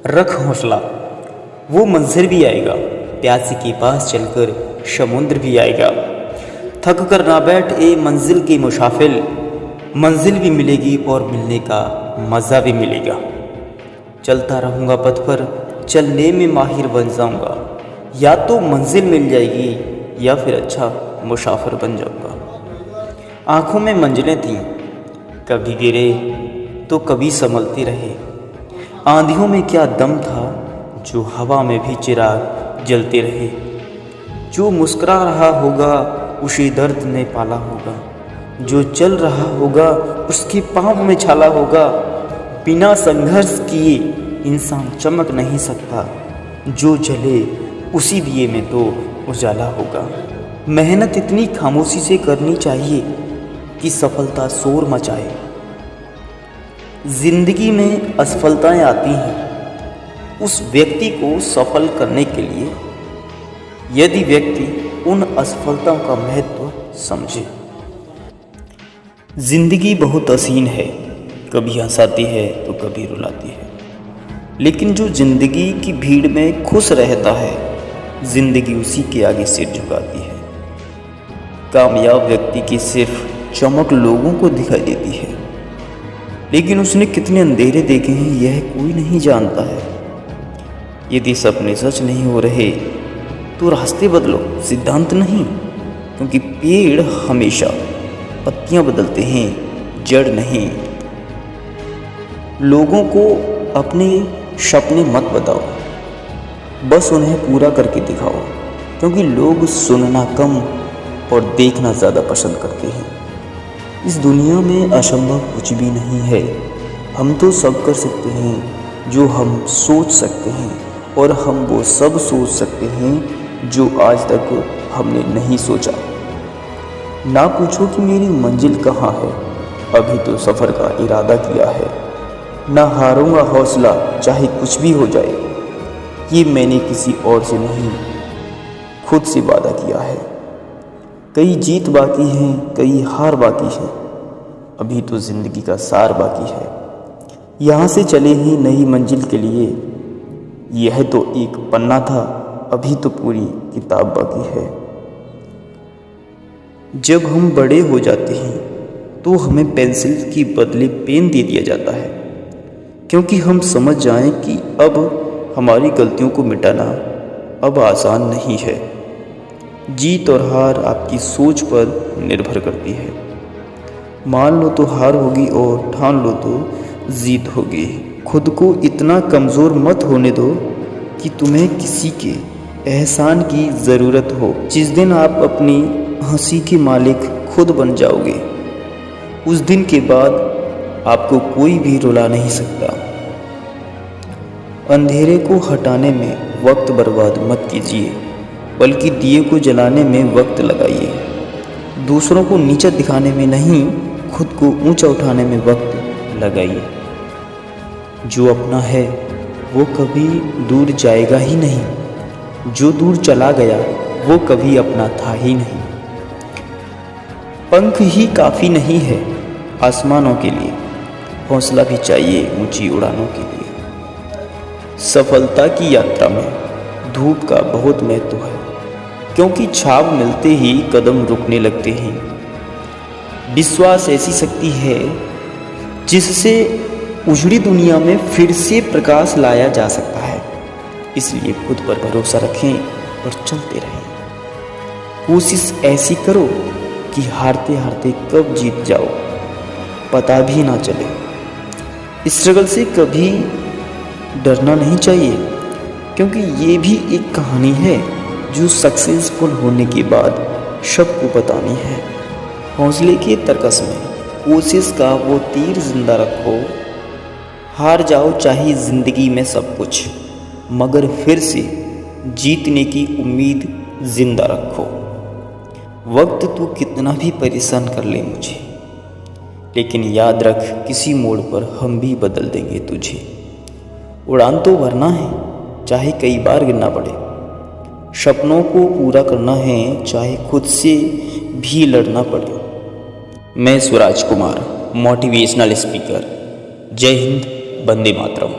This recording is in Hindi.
रख हौसला, वो मंज़िल भी आएगा। प्यासे के पास चलकर समुद्र भी आएगा। थक कर ना बैठ ए मंजिल के मुसाफिर, मंजिल भी मिलेगी और मिलने का मज़ा भी मिलेगा। चलता रहूँगा पथ पर, चलने में माहिर बन जाऊँगा। या तो मंजिल मिल जाएगी या फिर अच्छा मुसाफिर बन जाऊँगा। आँखों में मंजिलें थीं, कभी गिरे तो कभी संभलते रहे। आंधियों में क्या दम था, जो हवा में भी चिराग जलते रहे। जो मुस्कुरा रहा होगा उसे दर्द ने पाला होगा, जो चल रहा होगा उसके पाँव में छाला होगा। बिना संघर्ष किए इंसान चमक नहीं सकता, जो जले उसी दिए में तो उजाला होगा। मेहनत इतनी खामोशी से करनी चाहिए कि सफलता शोर मचाए। जिंदगी में असफलताएं आती हैं उस व्यक्ति को सफल करने के लिए, यदि व्यक्ति उन असफलताओं का महत्व समझे। जिंदगी बहुत हसीन है, कभी हंसाती है तो कभी रुलाती है, लेकिन जो जिंदगी की भीड़ में खुश रहता है, जिंदगी उसी के आगे सिर झुकाती है। कामयाब व्यक्ति की सिर्फ चमक लोगों को दिखाई देती है, लेकिन उसने कितने अंधेरे देखे हैं यह कोई नहीं जानता है। यदि सपने सच नहीं हो रहे तो रास्ते बदलो, सिद्धांत नहीं, क्योंकि पेड़ हमेशा पत्तियां बदलते हैं, जड़ नहीं। लोगों को अपने सपने मत बताओ, बस उन्हें पूरा करके दिखाओ, क्योंकि लोग सुनना कम और देखना ज़्यादा पसंद करते हैं। इस दुनिया में असंभव कुछ भी नहीं है। हम तो सब कर सकते हैं जो हम सोच सकते हैं, और हम वो सब सोच सकते हैं जो आज तक हमने नहीं सोचा। ना पूछो कि मेरी मंजिल कहाँ है, अभी तो सफ़र का इरादा किया है। ना हारूंगा हौसला चाहे कुछ भी हो जाए, ये मैंने किसी और से नहीं खुद से वादा किया है। कई जीत बाकी हैं, कई हार बाकी है, अभी तो ज़िंदगी का सार बाकी है। यहाँ से चले ही नई मंजिल के लिए, यह तो एक पन्ना था, अभी तो पूरी किताब बाकी है। जब हम बड़े हो जाते हैं तो हमें पेंसिल की बदले पेन दे दिया जाता है, क्योंकि हम समझ जाएं कि अब हमारी गलतियों को मिटाना अब आसान नहीं है। जीत और हार आपकी सोच पर निर्भर करती है। मान लो तो हार होगी और ठान लो तो जीत होगी। खुद को इतना कमज़ोर मत होने दो कि तुम्हें किसी के एहसान की ज़रूरत हो। जिस दिन आप अपनी हंसी के मालिक खुद बन जाओगे, उस दिन के बाद आपको कोई भी रुला नहीं सकता। अंधेरे को हटाने में वक्त बर्बाद मत कीजिए, बल्कि दिए को जलाने में वक्त लगाइए। दूसरों को नीचा दिखाने में नहीं, खुद को ऊंचा उठाने में वक्त लगाइए। जो अपना है वो कभी दूर जाएगा ही नहीं, जो दूर चला गया वो कभी अपना था ही नहीं। पंख ही काफ़ी नहीं है आसमानों के लिए, हौसला भी चाहिए ऊंची उड़ानों के लिए। सफलता की यात्रा में धूप का बहुत महत्व है, क्योंकि छाव मिलते ही कदम रुकने लगते हैं। विश्वास ऐसी शक्ति है जिससे उजड़ी दुनिया में फिर से प्रकाश लाया जा सकता है। इसलिए खुद पर भरोसा रखें और चलते रहें। कोशिश ऐसी करो कि हारते हारते कब जीत जाओ पता भी ना चले। स्ट्रगल से कभी डरना नहीं चाहिए, क्योंकि ये भी एक कहानी है जो सक्सेसफुल होने के बाद सबको बतानी है। हौसले के तरकस में कोशिश का वो तीर जिंदा रखो। हार जाओ चाहे ज़िंदगी में सब कुछ, मगर फिर से जीतने की उम्मीद जिंदा रखो। वक्त तू कितना भी परेशान कर ले मुझे, लेकिन याद रख किसी मोड़ पर हम भी बदल देंगे तुझे। उड़ान तो भरना है चाहे कई बार गिरना पड़े, सपनों को पूरा करना है चाहे खुद से भी लड़ना पड़े। मैं स्वराज कुमार, मोटिवेशनल स्पीकर। जय हिंद, वंदे मातरम।